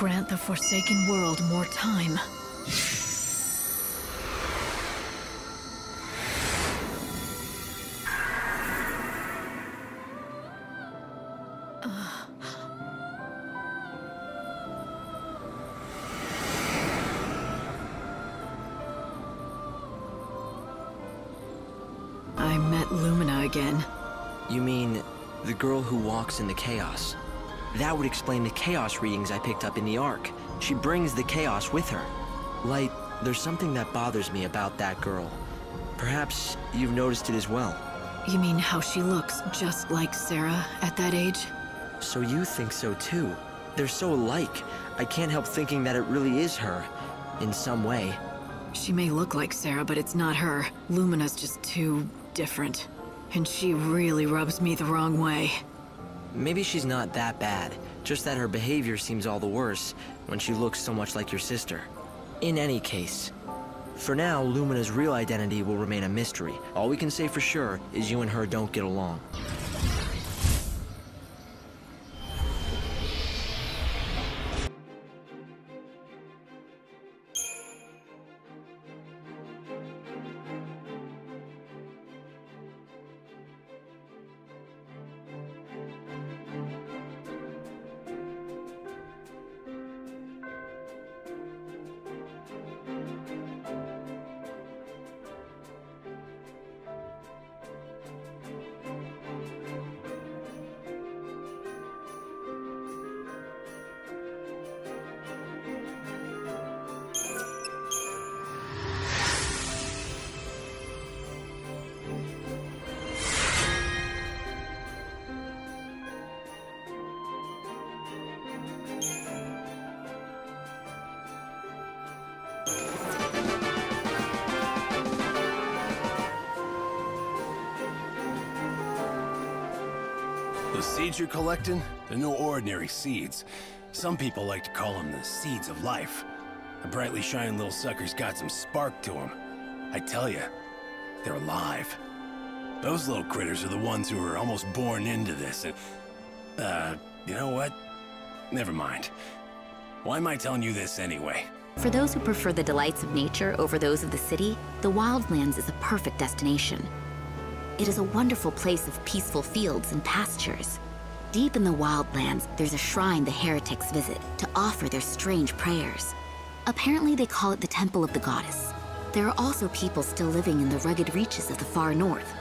Grant the Forsaken World more time. I met Lumina again. You mean the girl who walks in the chaos? That would explain the chaos readings I picked up in the Ark. She brings the chaos with her. Light, there's something that bothers me about that girl. Perhaps you've noticed it as well. You mean how she looks just like Sarah at that age? So you think so too? They're so alike. I can't help thinking that it really is her, in some way. She may look like Sarah, but it's not her. Lumina's just too different. And she really rubs me the wrong way. Maybe she's not that bad, just that her behavior seems all the worse when she looks so much like your sister. In any case, for now, Lumina's real identity will remain a mystery. All we can say for sure is you and her don't get along. The seeds you're collecting, they're no ordinary seeds. Some people like to call them the seeds of life. The brightly shining little suckers got some spark to them. I tell you, they're alive. Those little critters are the ones who are almost born into this, and... you know what? Never mind. Why am I telling you this anyway? For those who prefer the delights of nature over those of the city, the Wildlands is a perfect destination. It is a wonderful place of peaceful fields and pastures. Deep in the Wildlands, there's a shrine the heretics visit to offer their strange prayers. Apparently they call it the Temple of the Goddess. There are also people still living in the rugged reaches of the far north.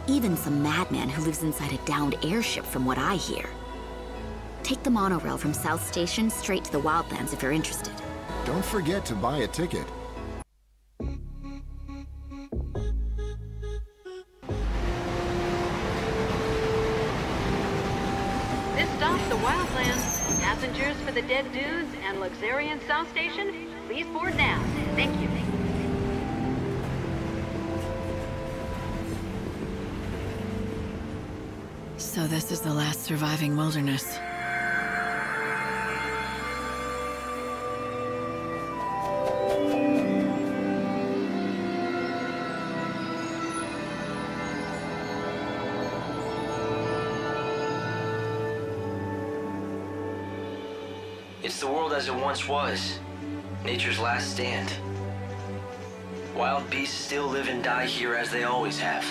Even some madman who lives inside a downed airship from what I hear. Take the monorail from South Station straight to the Wildlands if you're interested. Don't forget to buy a ticket. This stops the Wildlands. Passengers for the Dead Dunes and Luxuriant South Station, please board now. Thank you. So this is the last surviving wilderness. It's the world as it once was. Nature's last stand. Wild beasts still live and die here as they always have.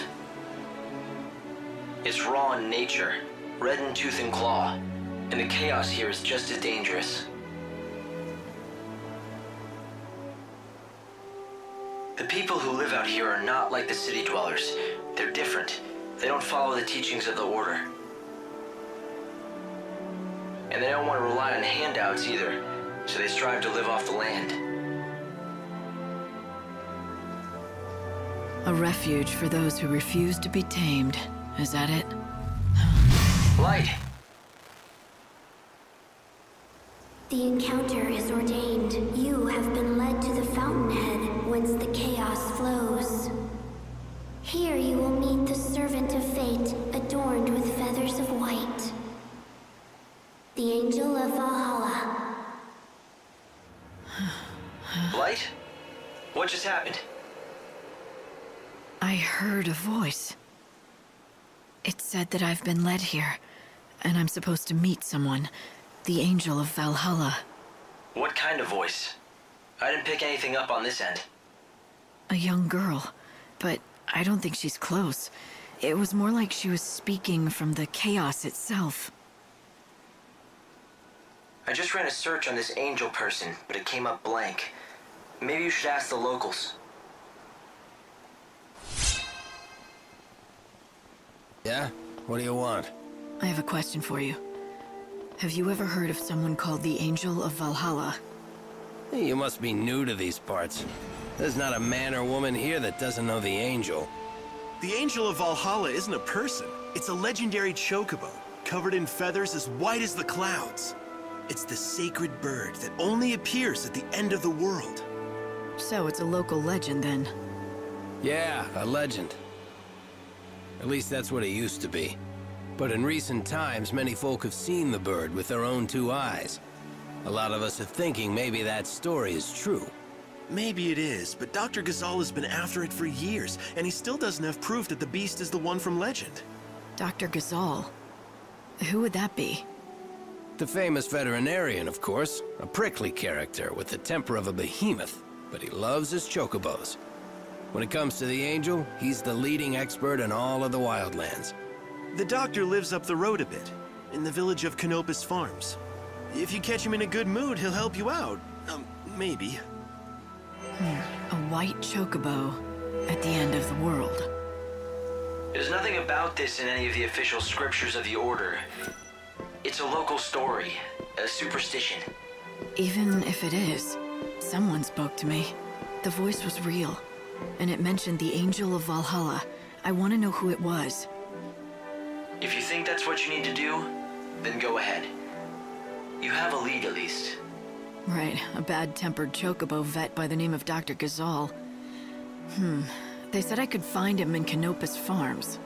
It's raw in nature, red in tooth and claw, and the chaos here is just as dangerous. The people who live out here are not like the city dwellers. They're different. They don't follow the teachings of the Order. And they don't want to rely on handouts either, so they strive to live off the land. A refuge for those who refuse to be tamed. Is that it? Light! The encounter is ordained. You have been led to the fountainhead, whence the chaos flows. Here you will meet the servant of fate, adorned with feathers of white. The Angel of Valhalla. Light? What just happened? I heard a voice. It said that I've been led here, and I'm supposed to meet someone. The Angel of Valhalla. What kind of voice? I didn't pick anything up on this end. A young girl, but I don't think she's close. It was more like she was speaking from the chaos itself. I just ran a search on this Angel person, but it came up blank. Maybe you should ask the locals. Yeah? What do you want? I have a question for you. Have you ever heard of someone called the Angel of Valhalla? Hey, you must be new to these parts. There's not a man or woman here that doesn't know the Angel. The Angel of Valhalla isn't a person. It's a legendary chocobo, covered in feathers as white as the clouds. It's the sacred bird that only appears at the end of the world. So it's a local legend then. Yeah, a legend. At least that's what it used to be. But in recent times, many folk have seen the bird with their own two eyes. A lot of us are thinking maybe that story is true. Maybe it is, but Dr. Ghazal has been after it for years, and he still doesn't have proof that the beast is the one from legend. Dr. Ghazal? Who would that be? The famous veterinarian, of course. A prickly character with the temper of a behemoth, but he loves his chocobos. When it comes to the Angel, he's the leading expert in all of the Wildlands. The doctor lives up the road a bit, in the village of Canopus Farms. If you catch him in a good mood, he'll help you out. Maybe. A white chocobo at the end of the world. There's nothing about this in any of the official scriptures of the Order. It's a local story, a superstition. Even if it is, someone spoke to me. The voice was real, and it mentioned the Angel of Valhalla. I want to know who it was. If you think that's what you need to do, then go ahead. You have a lead, at least. Right, a bad-tempered chocobo vet by the name of Dr. Ghazal. They said I could find him in Canopus Farms.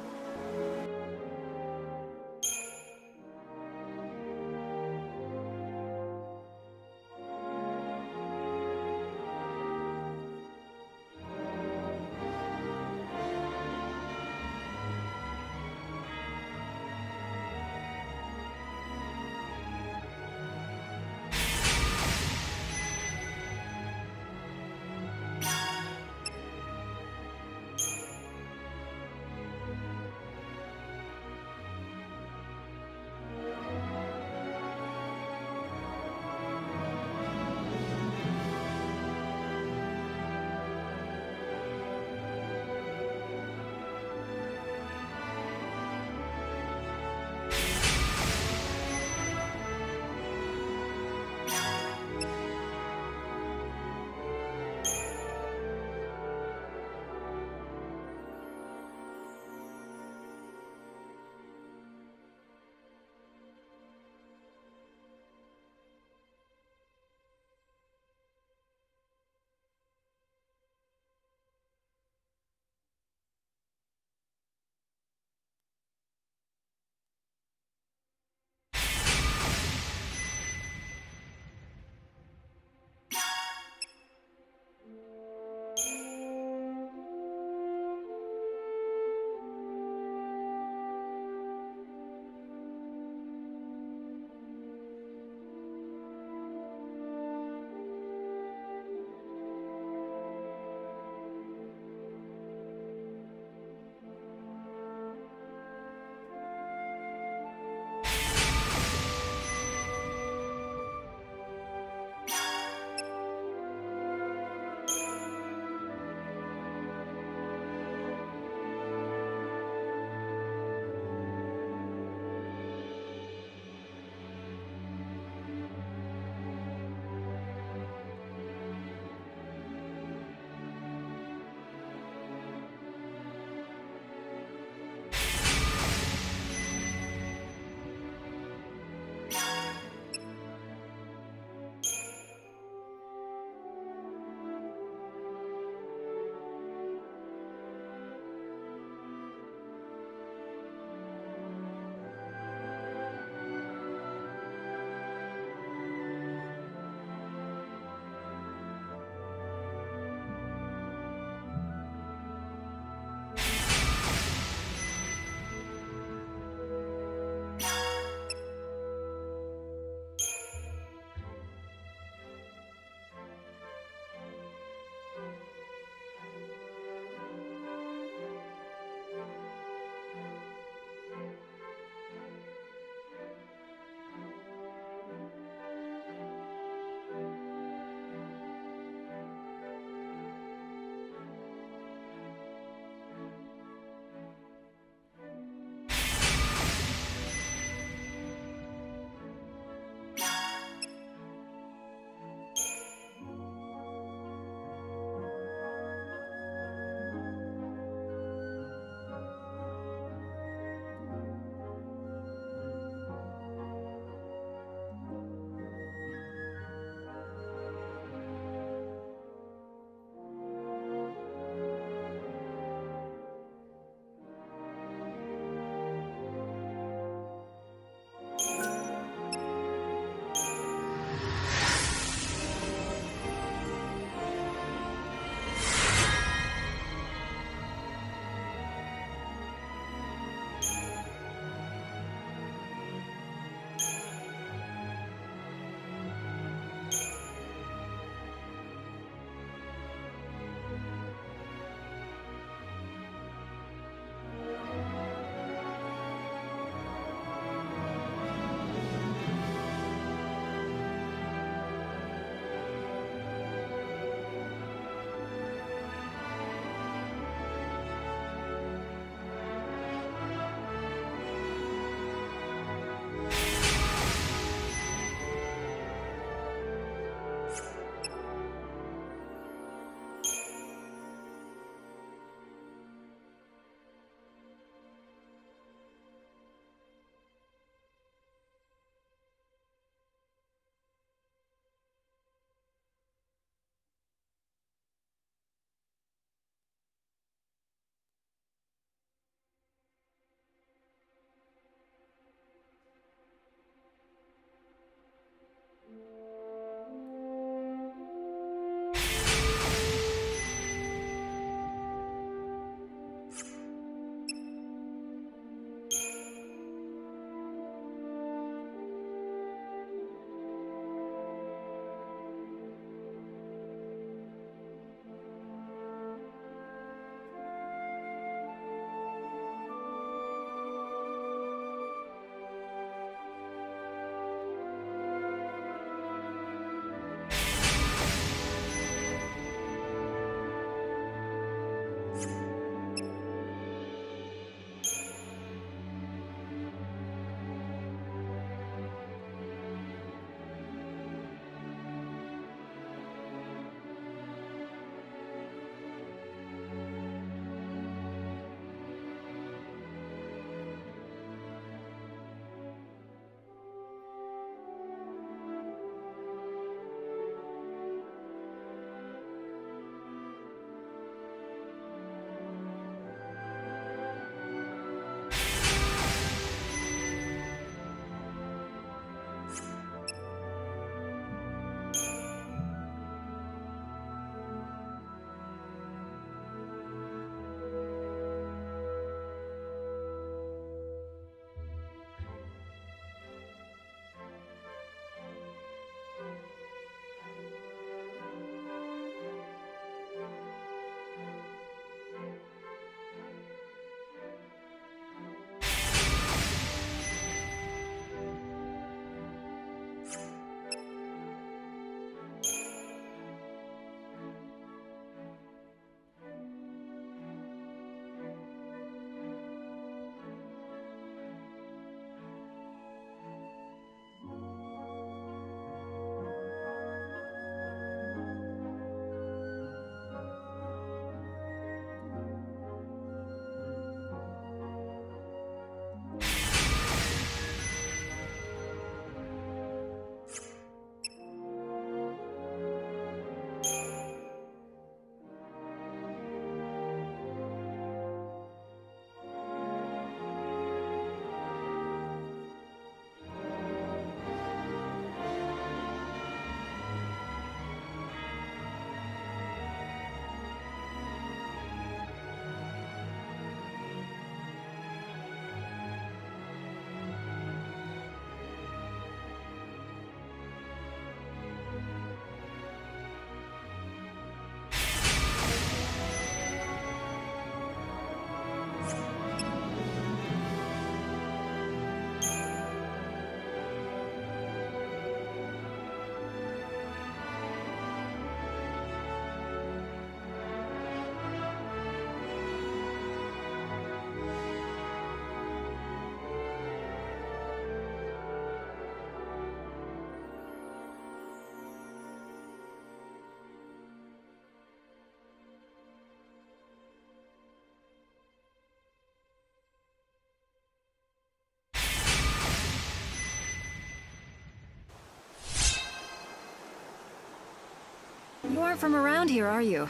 You aren't from around here, are you?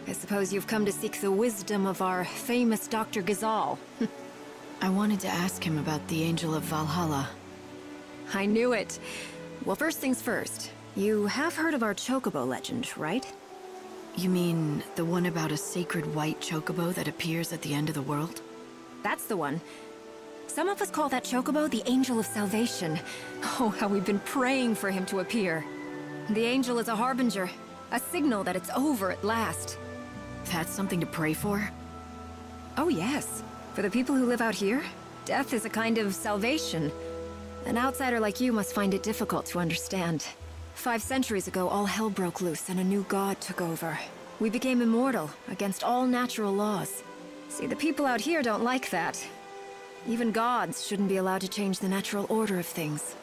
I suppose you've come to seek the wisdom of our famous Dr. Ghazal. I wanted to ask him about the Angel of Valhalla. I knew it. Well, first things first. You have heard of our chocobo legend, right? You mean the one about a sacred white chocobo that appears at the end of the world? That's the one. Some of us call that chocobo the Angel of Salvation. Oh, how we've been praying for him to appear. The angel is a harbinger, a signal that it's over at last. That's something to pray for? Oh yes. For the people who live out here, death is a kind of salvation. An outsider like you must find it difficult to understand. 5 centuries ago, all hell broke loose and a new god took over. We became immortal, against all natural laws. See, the people out here don't like that. Even gods shouldn't be allowed to change the natural order of things.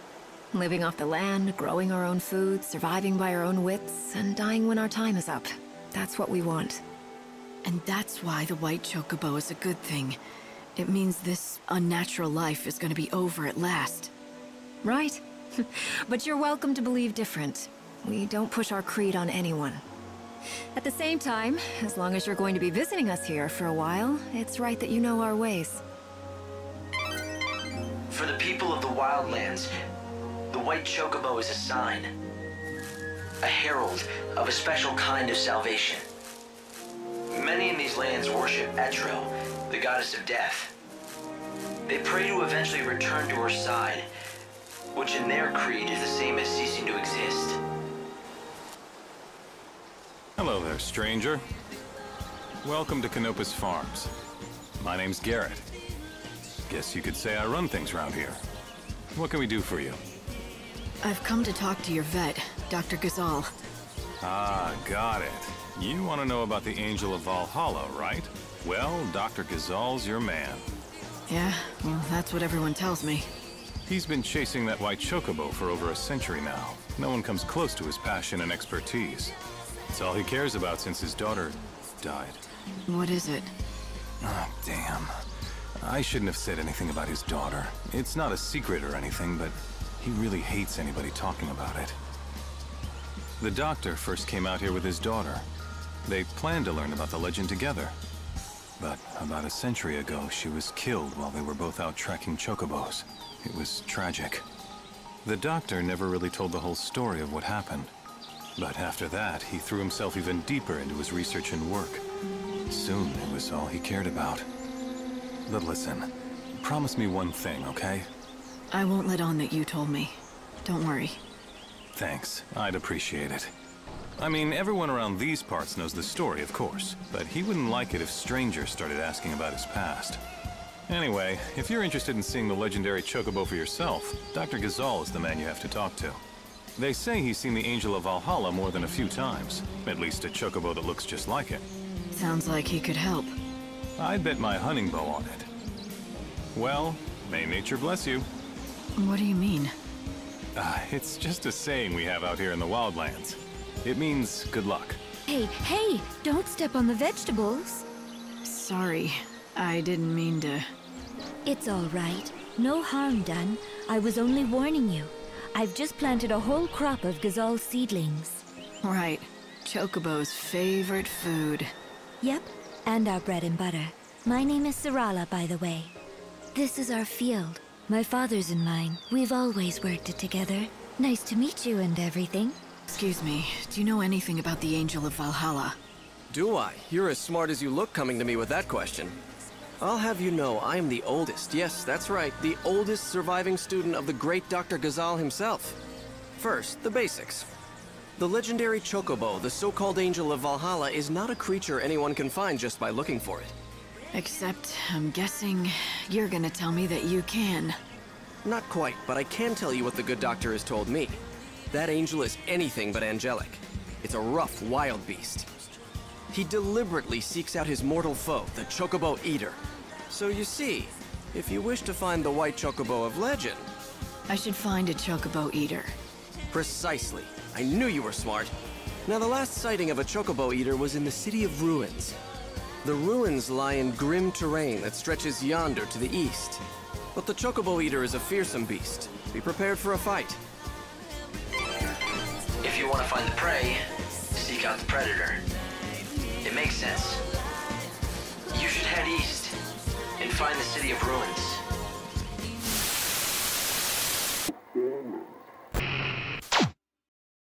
Living off the land, growing our own food, surviving by our own wits, and dying when our time is up. That's what we want. And that's why the white chocobo is a good thing. It means this unnatural life is going to be over at last. Right? But you're welcome to believe different. We don't push our creed on anyone. At the same time, as long as you're going to be visiting us here for a while, it's right that you know our ways. For the people of the Wildlands, the white chocobo is a sign. A herald of a special kind of salvation. Many in these lands worship Etro, the goddess of death. They pray to eventually return to her side, which in their creed is the same as ceasing to exist. Hello there, stranger. Welcome to Canopus Farms. My name's Garrett. Guess you could say I run things around here. What can we do for you? I've come to talk to your vet, Dr. Ghazal. Ah, got it. You want to know about the Angel of Valhalla, right? Well, Dr. Ghazal's your man. Yeah, well, that's what everyone tells me. He's been chasing that white chocobo for over a century now. No one comes close to his passion and expertise. It's all he cares about since his daughter died. What is it? Ah, damn. I shouldn't have said anything about his daughter. It's not a secret or anything, but he really hates anybody talking about it. The doctor first came out here with his daughter. They planned to learn about the legend together. But about a century ago, she was killed while they were both out tracking chocobos. It was tragic. The doctor never really told the whole story of what happened. But after that, he threw himself even deeper into his research and work. Soon, it was all he cared about. But listen, promise me one thing, okay? I won't let on that you told me. Don't worry. Thanks. I'd appreciate it. I mean, everyone around these parts knows the story, of course, but he wouldn't like it if strangers started asking about his past. Anyway, if you're interested in seeing the legendary chocobo for yourself, Dr. Ghazal is the man you have to talk to. They say he's seen the Angel of Valhalla more than a few times, at least a chocobo that looks just like it. Sounds like he could help. I'd bet my hunting bow on it. Well, may nature bless you. What do you mean? It's just a saying we have out here in the Wildlands. It means good luck. Hey, don't step on the vegetables. Sorry, I didn't mean to... It's all right. No harm done. I was only warning you. I've just planted a whole crop of Ghazal seedlings. Right. Chocobo's favorite food. Yep, and our bread and butter. My name is Sarala, by the way. This is our field. My father's and mine. We've always worked it together. Nice to meet you and everything. Excuse me, do you know anything about the Angel of Valhalla? Do I? You're as smart as you look coming to me with that question. I'll have you know I am the oldest, yes, that's right, the oldest surviving student of the great Dr. Ghazal himself. First, the basics. The legendary chocobo, the so-called Angel of Valhalla, is not a creature anyone can find just by looking for it. Except, I'm guessing you're gonna tell me that you can. Not quite, but I can tell you what the good doctor has told me. That angel is anything but angelic. It's a rough, wild beast. He deliberately seeks out his mortal foe, the chocobo eater. So you see, if you wish to find the white chocobo of legend... I should find a chocobo eater. Precisely. I knew you were smart. Now, the last sighting of a chocobo eater was in the City of Ruins. The ruins lie in grim terrain that stretches yonder to the east. But the chocobo eater is a fearsome beast. Be prepared for a fight. If you want to find the prey, seek out the predator. It makes sense. You should head east and find the City of Ruins.